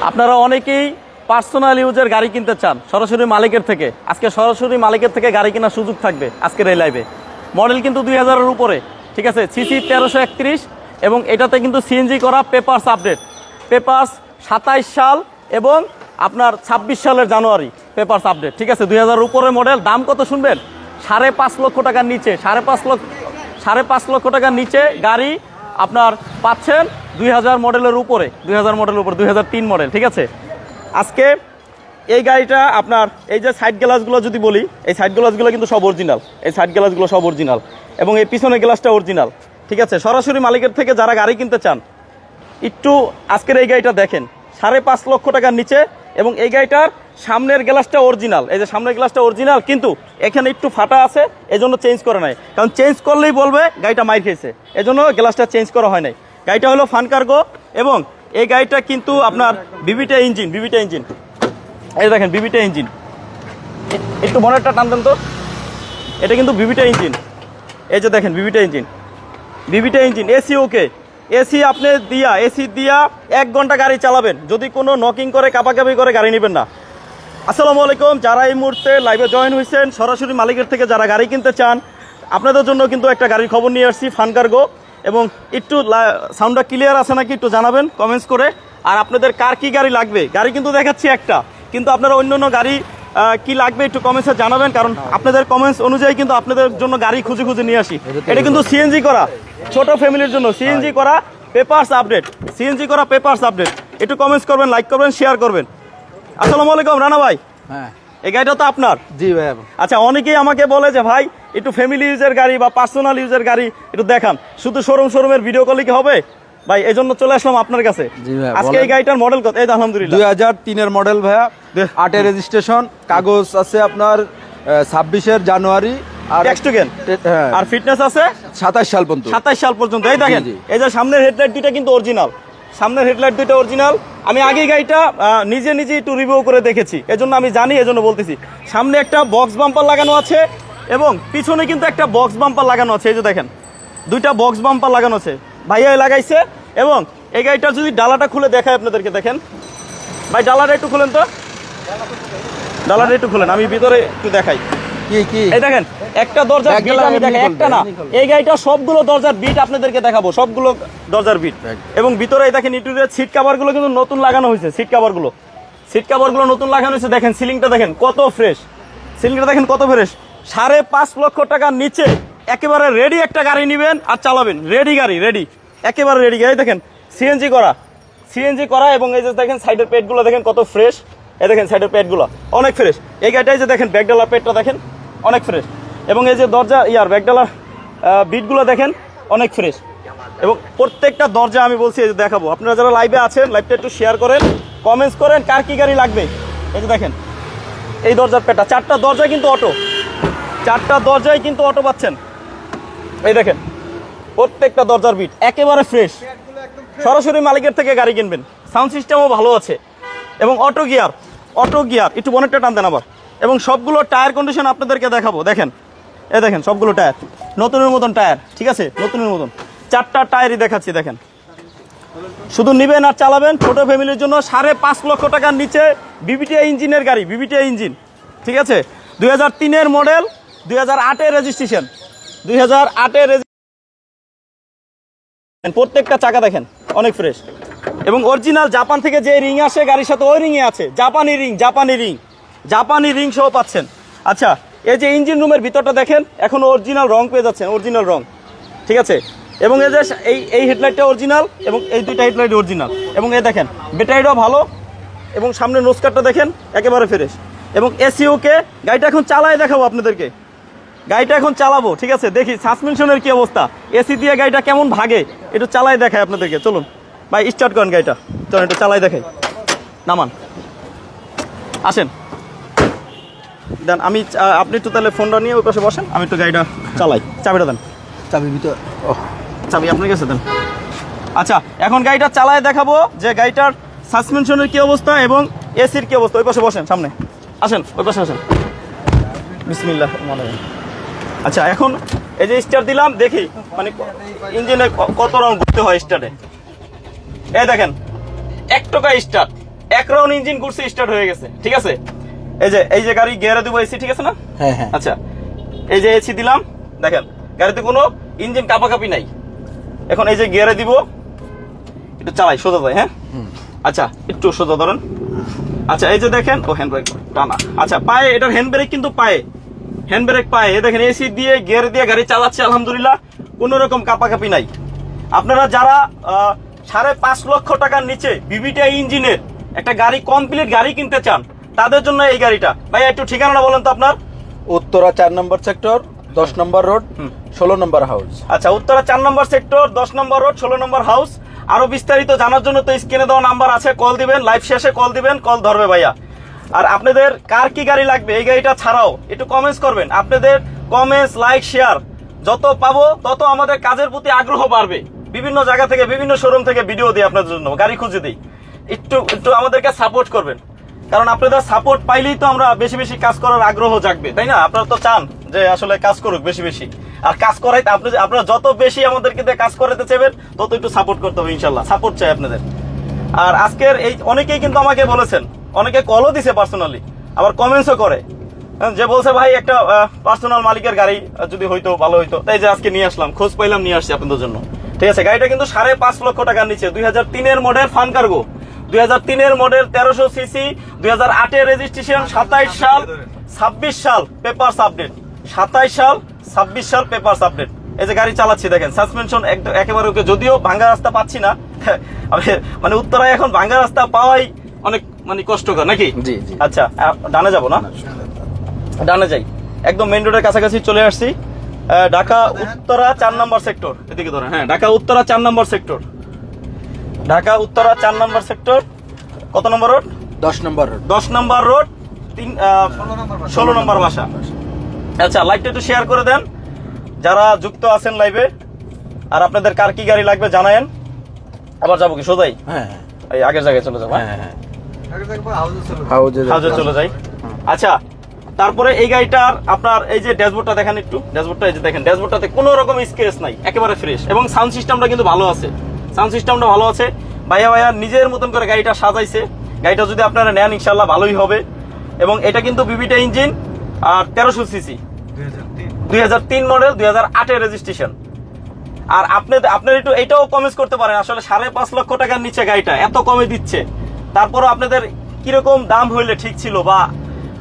আপনারা অনেকেই পার্সোনাল ইউজের গাড়ি কিনতে চান সরাসরি মালিকের থেকে। আজকে সরাসরি মালিকের থেকে গাড়ি কেনার সুযোগ থাকবে আজকের এই লাইভে। মডেল কিন্তু 2000-এর উপরে, ঠিক আছে, সিসি 1331 এবং এটাতে কিন্তু সিএনজি করা, পেপারস আপডেট, পেপারস 27 সাল এবং আপনার 26 সালের জানুয়ারি পেপারস আপডেট, ঠিক আছে। 2000-এর উপরে মডেল। দাম কত শুনবেন? 5.5 লক্ষ টাকার নিচে, 5.5 লক্ষ টাকার নিচে গাড়ি আপনার পাচ্ছেন 2000 মডেলের উপরে, 2000 মডেলের উপরে, 2003 মডেল, ঠিক আছে। আজকে এই গাড়িটা আপনার এই যে সাইড গ্লাসগুলো যদি বলি, এই সাইড গ্লাসগুলো কিন্তু সব অরিজিনাল, এই সাইড গ্লাসগুলো সব অরিজিনাল এবং এই পিছনের গ্লাসটা অরিজিনাল, ঠিক আছে। সরাসরি মালিকের থেকে যারা গাড়ি কিনতে চান একটু আজকের এই গাড়িটা দেখেন, 5.5 লক্ষ টাকার নিচে এবং এই গাড়িটার সামনের গ্লাসটা অরিজিনাল, এই যে সামনের গ্লাসটা অরিজিনাল, কিন্তু এখানে একটু ফাটা আছে, এজন্য চেঞ্জ করে নাই, কারণ চেঞ্জ করলেই বলবে গাড়িটা মাইর খেয়েছে, এজন্য গ্লাসটা চেঞ্জ করা হয় নাই। গাড়িটা হলো ফান কার্গো এবং এই গাড়িটা কিন্তু আপনার বিবিটা ইঞ্জিন, এই দেখেন বিবিটা ইঞ্জিন, একটু বনেটটা টান দেন তো, এটা কিন্তু বিবিটা ইঞ্জিন, এই যে দেখেন বিবিটা ইঞ্জিন, এসি ওকে, এসি আপনি এসি দিয়া 1 ঘন্টা গাড়ি চালাবেন, যদি কোনো নকিং করে কাপাকাপি করে গাড়ি নেবেন না। আসসালামু আলাইকুম, যারা এই মুহূর্তে লাইভে জয়েন হয়েছেন সরাসরি মালিকের থেকে যারা গাড়ি কিনতে চান, আপনাদের জন্য কিন্তু একটা গাড়ির খবর নিয়ে আসছি, ফান কার্গো। এবং একটু সাউন্ডটা ক্লিয়ার আছে নাকি একটু জানাবেন কমেন্টস করে। আর আপনাদের কার কি গাড়ি লাগবে, গাড়ি কিন্তু দেখাচ্ছি একটা, কিন্তু আপনারা অন্য গাড়ি কি লাগবে একটু কমেন্টসে জানাবেন, কারণ আপনাদের কমেন্টস অনুযায়ী কিন্তু আপনাদের জন্য গাড়ি খুঁজে নিয়ে আসি। এটা কিন্তু সিএনজি করা, ছোট ফ্যামিলির জন্য সিএনজি করা, পেপারস আপডেট, সিএনজি করা, পেপারস আপডেট। একটু কমেন্টস করবেন, লাইক করবেন, শেয়ার করবেন। আসসালামু আলাইকুম রানা ভাই। হ্যাঁ, এই গাড়িটা তো আপনার? জি ভাই। আচ্ছা, অনেকেই আমাকে বলে যে ভাই একটু ফ্যামিলি ইউজের গাড়ি বা পার্সোনাল ইউজের গাড়ি একটু দেখান, শুধু শোরুমের ভিডিও কলে কি হবে ভাই? এই জন্য চলে আসলাম আপনার কাছে। আজকে এই গাড়িটার মডেল কত? এই আলহামদুলিল্লাহ 2003-এর মডেল ভাইয়া, 8-এর রেজিস্ট্রেশন, কাগজ আছে আপনার 26 জানুয়ারি, আর আর ফিটনেস আছে 27 সাল পর্যন্ত, 27 সাল পর্যন্ত। এই দেখেন এই যে সামনের হেডলাইট দুইটা কিন্তু অরিজিনাল, সামনের হেডলাইট দুইটা অরিজিনাল। আমি আগে গাড়িটা নিজে একটু রিভিউ করে দেখেছি, এজন্য আমি জানি, এজন্য বলতেছি। সামনে একটা বক্স বাম্পার লাগানো আছে এবং পিছনে কিন্তু একটা বক্স বাম্পার লাগানো আছে, এই যে দেখেন দুইটা বক্স বাম্পার লাগানো আছে, ভাইয়া লাগাইছে। এবং এই গাড়িটার যদি ডালাটা খুলে দেখায় আপনাদেরকে, দেখেন ভাই ডালাটা একটু খুলেন তো, ডালাটা একটু খুলেন, আমি ভিতরে একটু দেখাই। এই দেখেন একটা দরজার বিট আমি দেখাই, একটা না, এই গাড়িটা সবগুলো দরজার বিট আপনাদেরকে দেখাবো, সবগুলো দরজার বিট। এবং ভিতরে এই দেখেন ইন্টেরিয়র সিট কভারগুলো কিন্তু নতুন লাগানো হয়েছে, সিট কভারগুলো নতুন লাগানো হয়েছে। দেখেন সিলিংটা দেখেন কত ফ্রেশ, সিলিংটা দেখেন কত ফ্রেশ। 5.5 লক্ষ টাকার নিচে একেবারে রেডি একটা গাড়ি নেবেন আর চালাবেন, রেডি গাড়ি, একেবারে রেডি গাড়ি। দেখেন সিএনজি করা এবং এই যে দেখেন সাইডের পেটগুলো দেখেন কত ফ্রেশ, এই দেখেন সাইডের পেটগুলো অনেক ফ্রেশ। এই গাড়িটাই যে দেখেন ব্যাকডালার পেটটা দেখেন অনেক ফ্রেশ, এবং এই যে দরজা ব্যাকডালার বিটগুলো দেখেন অনেক ফ্রেশ। এবং প্রত্যেকটা দরজা আমি বলছি এই যে দেখাবো। আপনারা যারা লাইভে আছেন লাইভটা একটু শেয়ার করেন, কমেন্টস করেন কার কি গাড়ি লাগবে। এই যে দেখেন এই দরজার পেটটা, 4টা দরজায় কিন্তু অটো, 4টা দরজায় কিন্তু অটো পাচ্ছেন। এই দেখেন প্রত্যেকটা দরজার বিট একেবারে ফ্রেশ, সরাসরি মালিকের থেকে গাড়ি কিনবেন। সাউন্ড সিস্টেমও ভালো আছে এবং অটো গিয়ার, একটু বনেটটা টান দেন আবার। এবং সবগুলো টায়ার কন্ডিশন আপনাদেরকে দেখাবো, দেখেন এই দেখেন সবগুলো টায়ার নতুনের মতন টায়ার, ঠিক আছে, নতুনের মতন 4টা টায়ারই দেখাচ্ছি। দেখেন শুধু নিবেন আর চালাবেন, ছোট ফ্যামিলির জন্য 5.5 লক্ষ টাকার নিচে বিবিটিআই ইঞ্জিনের গাড়ি, বিবিটিআই ইঞ্জিন, ঠিক আছে। 2003-এর মডেল, 2008-এর রেজিস্ট্রেশন, 2008-এর প্রত্যেকটা চাকা দেখেন অনেক ফ্রেশ এবং অরিজিনাল জাপান থেকে যে রিং আসে গাড়ির সাথে ওই রিংয়ে আছে, জাপানি রিং সহ পাচ্ছেন। আচ্ছা, এই যে ইঞ্জিন রুমের ভিতরটা দেখেন এখন অরিজিনাল রং পেয়ে যাচ্ছেন, অরিজিনাল রং, ঠিক আছে। এবং এই যে এই হেডলাইটটা অরিজিনাল এবং এই দুইটা হেডলাইট অরিজিনাল। এবং এই দেখেন ব্যাটারিটাও ভালো এবং সামনের নোজকারটা দেখেন একেবারে ফ্রেশ এবং এসি ওকে। গাড়িটা এখন চালায় দেখাবো আপনাদেরকে, গাড়িটা এখন চালাবো, ঠিক আছে। দেখি সাসপেনশনের কি অবস্থা, এসি দিয়ে গাড়িটা কেমন ভাগে একটু চালাই দেখায় আপনাদেরকে। চলুন ভাই স্টার্ট করেন গাড়িটা, চলুন একটু চালাই দেখাই, নামান, আসেন দেন। আপনি একটু তাহলে ফোনটা নিয়ে ওই পাশে বসেন, আমি একটু গাড়িটা চালাই। চাবিটা দেন, চাবি ভিতর, চাবি আপনার কাছে দেন। আচ্ছা, এখন গাড়িটা চালায় দেখাবো যে গাড়িটার সাসপেনশনের কি অবস্থা এবং এসির কি অবস্থা। ওই পাশে বসেন, সামনে আসেন, ওই পাশে আসেন, বিসমিল্লাহ। আচ্ছা, এখন এই যে স্টার্ট দিলাম, দেখি মানে ইঞ্জিনে কত রাউন্ড ঘুরতে হয় স্টার্টে। এই দেখেন 1 টাকা স্টার্ট, এক রাউন্ড ইঞ্জিন ঘুরছে, স্টার্ট হয়ে গেছে, ঠিক আছে। এই যে গাড়ি গিয়ারে দিব এসি, ঠিক আছে না? হ্যাঁ হ্যাঁ। আচ্ছা, এই যে এসি দিলাম, দেখেন গাড়িতে কোনো ইঞ্জিন কাঁপাকাঁপি নাই। এখন এই যে গিয়ারে দিব, একটু চালাই, সোজা যায়, হ্যাঁ। আচ্ছা, একটু সোজা ধরেন। আচ্ছা, এই যে দেখেন, ও হ্যান্ড ব্রেক টানা। আচ্ছা, পায়ে এটার হ্যান্ড ব্রেক কিন্তু পায়ে, হ্যান্ড ব্রেক পায়ে। এই দেখেন এসি দিয়ে গিয়ার দিয়ে গাড়ি চালাচ্ছে, আলহামদুলিল্লাহ কোনো রকম কাঁপাকাঁপি নাই। আপনারা যারা 5.5 লক্ষ টাকার নিচে বিবিটিআই ইঞ্জিনের একটা গাড়ি, কমপ্লিট গাড়ি কিনতে চান, তাদের জন্য এই গাড়িটা। ভাই একটু ঠিকানাটা বলেন তো আপনার। উত্তরা 4 নম্বর সেক্টর, 10 নম্বর রোড, 16 নম্বর হাউস। আচ্ছা, উত্তরা 4 নম্বর সেক্টর, 10 নম্বর রোড, 16 নম্বর হাউস। আরো বিস্তারিত জানার জন্য তো স্ক্রিনে দেওয়া নাম্বার আছে, কল দিবেন, লাইভ শেষে কল দিবেন, কল ধরবে ভাইয়া। আর আপনাদের কার কি গাড়ি লাগবে, এই গাড়িটা ছাড়াও একটু কমেন্টস করবেন। আপনাদের কমেন্টস, লাইক, শেয়ার যত পাবো তত আমাদের কাজের প্রতি আগ্রহ বাড়বে। বিভিন্ন জায়গা থেকে, বিভিন্ন শোরুম থেকে ভিডিও দিই আপনাদের জন্য, গাড়ি খুঁজে দিই। একটু আমাদেরকে সাপোর্ট করবেন, কারণ আপনাদের সাপোর্ট পাইলেই তো আমরা বেশি বেশি কাজ করার আগ্রহ জাগবে, তাই না? আপনারা তো চান যে আসলে কাজ করুক বেশি বেশি, আর কাজ করাইতে আপনারা যত বেশি আমাদেরকে দিয়ে কাজ করাতে চাইবেন তত একটু সাপোর্ট করতে হবে, ইনশাল্লাহ সাপোর্ট চাই আপনাদের। আর আজকের এই অনেকেই কিন্তু আমাকে বলেছেন, অনেকে কলও দিছে পার্সোনালি, আবার কমেন্টসও করে, যে বলছে ভাই একটা পার্সোনাল মালিকের গাড়ি যদি হইতো ভালো হইতো। তাই যে আজকে নিয়ে আসলাম, খোঁজ পাইলাম, নিয়ে আসছি আপনাদের জন্য, ঠিক আছে। গাড়িটা কিন্তু 5.5 লক্ষ টাকার নিচে, 2003-এর মডেল ফান কার্গো, 2003-এর মডেল, 1300 সিসি, 2008-এর রেজিস্ট্রেশন, 27 সাল 26 সাল পেপারস আপডেট, 27 সাল 26 সাল পেপারস আপডেট। এই যে গাড়ি চালাচ্ছি দেখেন, সাসপেনশন একেবারে ওকে। যদিও ভাঙ্গা রাস্তা পাচ্ছি না, মানে উত্তরায় এখন ভাঙ্গা রাস্তা পাওয়াই অনেক মানে কষ্টকর, নাকি? জি জি। আচ্ছা, ডানে যাবো না? ডানে যাই, একদম মেইন রোডের কাছাকাছি চলে আসছি। ঢাকা উত্তরা 4 নম্বর সেক্টর, এদিকে ধরেন। হ্যাঁ, ঢাকা উত্তরা 4 নম্বর সেক্টর, ঢাকা উত্তরা 4 নম্বর সেক্টর। কত নম্বর রোড? 10 নম্বর রোড। 10 নম্বর রোড, 16 নম্বর বাসা। আচ্ছা, লাইভটা একটু শেয়ার করে দেন যারা যুক্ত আছেন লাইভে। আর আপনাদের কার কি গাড়ি লাগবে জানায়েন। আবার যাবো কি সোজাই? হ্যাঁ এই আগের জায়গায় চলে যাবো। হ্যাঁ হ্যাঁ। হাউজে চলে যাই। আচ্ছা, তারপরে এই গাড়িটার আপনার এই যে ড্যাশবোর্ডটা দেখেন, একটু ড্যাশবোর্ডটা, এই যে দেখেন ড্যাশবোর্ডটাতে কোনো রকম স্ক্র্যাচ নাই, একেবারে ফ্রেশ। এবং সাউন্ড সিস্টেমটা কিন্তু ভালো আছে, সাউন্ড সিস্টেমটা ভালো আছে। ভাইয়া নিজের মতন করে গাড়িটা সাজাইছে। গাড়িটা যদি আপনারা নেন ইনশাল্লাহ ভালোই হবে। এবং এটা কিন্তু বিবিটা ইঞ্জিন, আর 1300 সিসি, 2003 মডেল, 2008-এর রেজিস্ট্রেশন। আর আপনার একটু এটাও কমেন্টস করতে পারেন, আসলে 5.5 লক্ষ টাকার নিচে গাড়িটা এত কমে দিচ্ছে, তারপরও আপনাদের কিরকম দাম হইলে ঠিক ছিল, বা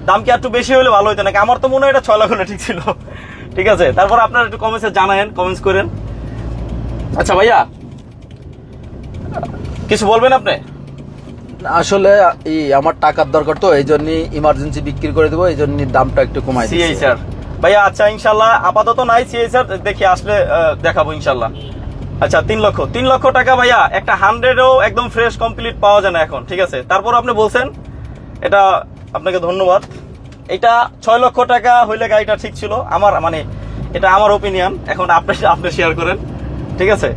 দাম কি একটু বেশি হলে ভালো হইতো নাকি? আমার তো মনে হয় এটা 6 লাখ হলে ঠিক ছিল, ঠিক আছে। তারপর আপনারা একটু কমেন্টসে জানায়েন, কমেন্টস করেন। আচ্ছা ভাইয়া, কিছু বলবেন আপনি? আসলে আমার টাকার দরকার, তো এই জন্য ইমার্জেন্সি বিক্রি করে দেবো, এই জন্য দামটা একটু কমাই দিচ্ছি। সিআই স্যার ভাইয়া, আচ্ছা ইনশাল্লাহ আপাতত নাই সিআই স্যার, দেখি আসলে দেখাবো ইনশাল্লাহ। আচ্ছা, 3 লক্ষ টাকা ভাইয়া, একটা 100ও একদম ফ্রেশ কমপ্লিট পাওয়া যায় না এখন, ঠিক আছে। তারপর আপনি বলছেন, এটা আপনাকে ধন্যবাদ। এটা 6 লক্ষ টাকা হইলে গাড়িটা ঠিক ছিল, আমার মানে এটা আমার ওপিনিয়ন। এখন আপনি শেয়ার করেন, ঠিক আছে।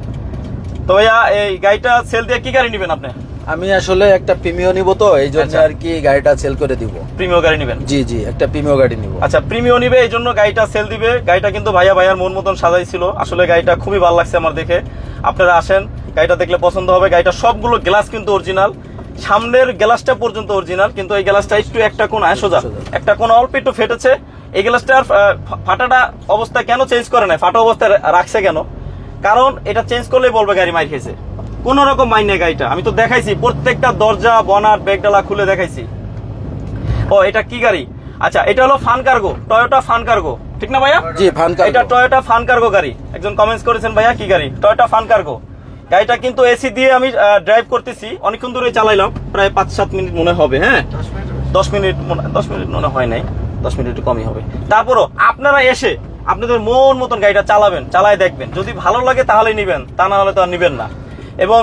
তো ভাইয়া এই গাড়িটা সেল দিয়ে কি গাড়ি নেবেন আপনি? আমি আসলে একটা প্রিমিও নিব, তো এই জন্য আচ্ছা। আর কি গাড়িটা সেল করে দিব। প্রিমিও গাড়ি নেবেন? জি জি, একটা প্রিমিও গাড়ি নিব। আচ্ছা, প্রিমিও নিবে, এই জন্য গাড়িটা সেল দিবে। গাড়িটা কিন্তু ভাইয়ার মন মতন সাজাইছিল, আসলে গাড়িটা খুবই ভালো লাগছে আমার দেখে। আপনারা আসেন, গাড়িটা দেখলে পছন্দ হবে। গাড়িটা সবগুলো গ্লাস কিন্তু অরিজিনাল, সামনের গ্লাসটা পর্যন্ত অরিজিনাল, কিন্তু এই গ্লাসটা একটু একটা কোণায় সোজা, একটা কোণা অল্প একটু ফেটেছে। এই গ্লাসটার ফাটাটা অবস্থা কেন চেঞ্জ করে না, ফাটা অবস্থায় রাখছে কেন? কারণ এটা চেঞ্জ করলেই বলবে গাড়ি মাইর খেয়েছে। কোন রকম মাইন নেই গাড়িটা, আমি তো দেখাইছি প্রত্যেকটা দরজা, বনাট, ব্যাগডালা খুলে দেখাইছি। ও, এটা কি গাড়ি? আচ্ছা, এটা হলো fun cargo, Toyota fun cargo, ঠিক না ভাইয়া? জি, ফান কার্গো। এটা টয়োটা ফান কার্গো গাড়ি। একজন কমেন্টস করেছেন ভাইয়া কি গাড়ি, টয়োটা ফান কার্গো। গাড়িটা কিন্তু এসি দিয়ে আমি ড্রাইভ করতেছি, অনেকক্ষণ ধরে চালাইলাম, প্রায় 5-7 মিনিট মনে হবে। হ্যাঁ, 10 মিনিট মনে হয় নাই, 10 মিনিট একটু কমই হবে। তারপরও আপনারা এসে আপনাদের মন মতন গাড়িটা চালাবেন, চালায় দেখবেন, যদি ভালো লাগে তাহলে নিবেন, তা না হলে তো আর নিবেন না। এবং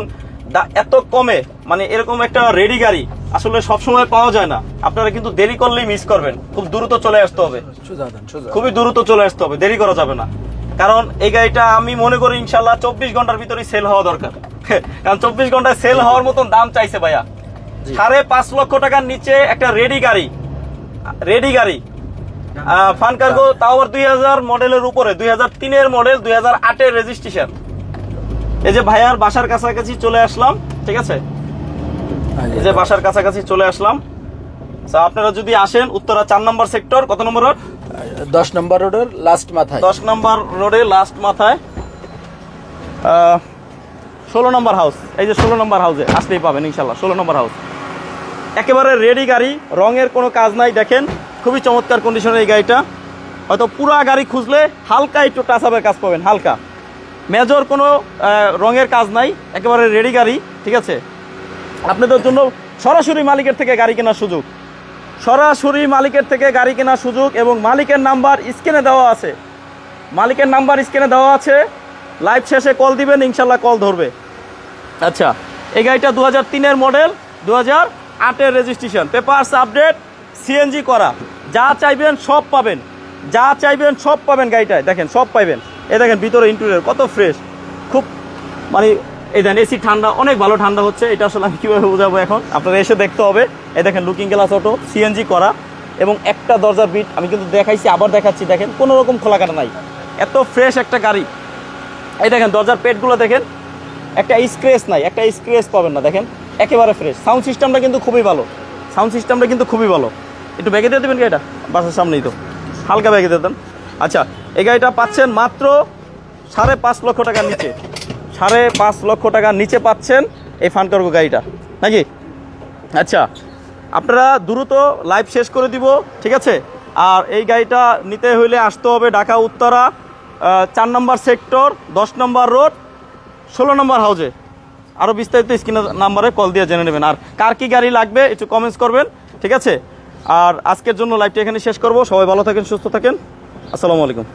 এত কমে মানে এরকম একটা রেডি গাড়ি আসলে সবসময় পাওয়া যায় না। আপনারা কিন্তু দেরি করলেই মিস করবেন, খুব দ্রুত চলে আসতে হবে, খুবই দ্রুত চলে আসতে হবে, দেরি করা যাবে না। কারণ এই গাড়িটা আমি মনে করি ইনশাল্লাহ 24 ঘন্টার ভিতরে সেল হওয়া দরকার, কারণ 24 ঘন্টায় সেল হওয়ার মতন দাম চাইছে ভাইয়া। 5.5 লক্ষ টাকার নিচে একটা রেডি গাড়ি ফান কার্গো, তাও আবার 2000 মডেলের উপরে, 2003-এর মডেল, 2008-এর রেজিস্ট্রেশন। এই যে ভাইয়ার বাসার কাছাকাছি চলে আসলাম, ঠিক আছে। যে বাসার কাছাকাছি চলে আসলাম। আচ্ছা, আপনারা যদি আসেন উত্তরা 4 নম্বর সেক্টর, কত নম্বর রোড? 10 নম্বর রোডের লাস্ট মাথায়। 10 নম্বর রোডে লাস্ট মাথায় 16 নম্বর হাউস। এই যে 16 নম্বর হাউসে আসলেই পাবেন ইনশাল্লাহ। 16 নম্বর হাউস একেবারে রেডি গাড়ি, রঙের কোনো কাজ নাই। দেখেন খুবই চমৎকার কন্ডিশনের এই গাড়িটা। হয়তো পুরা গাড়ি খুঁজলে হালকা একটু টাচ আপের কাজ পাবেন, হালকা, মেজর কোনো রঙের কাজ নাই, একেবারে রেডি গাড়ি। ঠিক আছে, আপনাদের জন্য সরাসরি মালিকের থেকে গাড়ি কেনার সুযোগ, সরাসরি মালিকের থেকে গাড়ি কেনার সুযোগ। এবং মালিকের নাম্বার স্ক্রিনে দেওয়া আছে, মালিকের নাম্বার স্ক্রিনে দেওয়া আছে। লাইভ শেষে কল দিবেন, ইনশাল্লাহ কল ধরবে। আচ্ছা, এই গাড়িটা 2003-এর মডেল, 2008-এর রেজিস্ট্রেশন, পেপারস আপডেট, সিএনজি করা। যা চাইবেন সব পাবেন, যা চাইবেন সব পাবেন গাড়িটায়। দেখেন সব পাইবেন। এই দেখেন ভিতরে ইন্টেরিয়র কত ফ্রেশ, খুব মানে এই দেখেন এসি ঠান্ডা, অনেক ভালো ঠান্ডা হচ্ছে। এটা আসলে আমি কীভাবে বোঝাবো এখন, আপনারা এসে দেখতে হবে। এই দেখেন লুকিং গ্লাস অটো, সিএনজি করা, এবং একটা দরজার বিট আমি কিন্তু দেখাইছি, আবার দেখাচ্ছি। দেখেন কোনো রকম খোলা কাটা নাই, এত ফ্রেশ একটা গাড়ি। এই দেখেন দরজার পেটগুলো দেখেন, একটা স্ক্র্যাচ নাই, একটা স্ক্র্যাচ পাবেন না। দেখেন একেবারে ফ্রেশ। সাউন্ড সিস্টেমটা কিন্তু খুবই ভালো, সাউন্ড সিস্টেমটা কিন্তু খুবই ভালো। একটু ব্যাগে দিয়ে দেবেন গাড়িটা, বাসার সামনেই তো, হালকা ব্যাগে দিয়ে দেন। আচ্ছা, এই গাড়িটা পাচ্ছেন মাত্র 5.5 লক্ষ টাকার নিচে, 5.5 লক্ষ টাকার নিচে পাচ্ছেন এই ফানকার্গো গাড়িটা, নাকি? আচ্ছা, আপনারা দ্রুত লাইভ শেষ করে দিব, ঠিক আছে? আর এই গাড়িটা নিতে হইলে আসতে হবে ঢাকা উত্তরা 4 নম্বর সেক্টর, 10 নম্বর রোড, 16 নম্বর হাউজে। আরও বিস্তারিত স্ক্রিনের নাম্বারে কল দিয়ে জেনে নেবেন। আর কার কি গাড়ি লাগবে একটু কমেন্টস করবেন, ঠিক আছে? আর আজকের জন্য লাইভটি এখানে শেষ করব। সবাই ভালো থাকেন, সুস্থ থাকেন, আসসালামু আলাইকুম।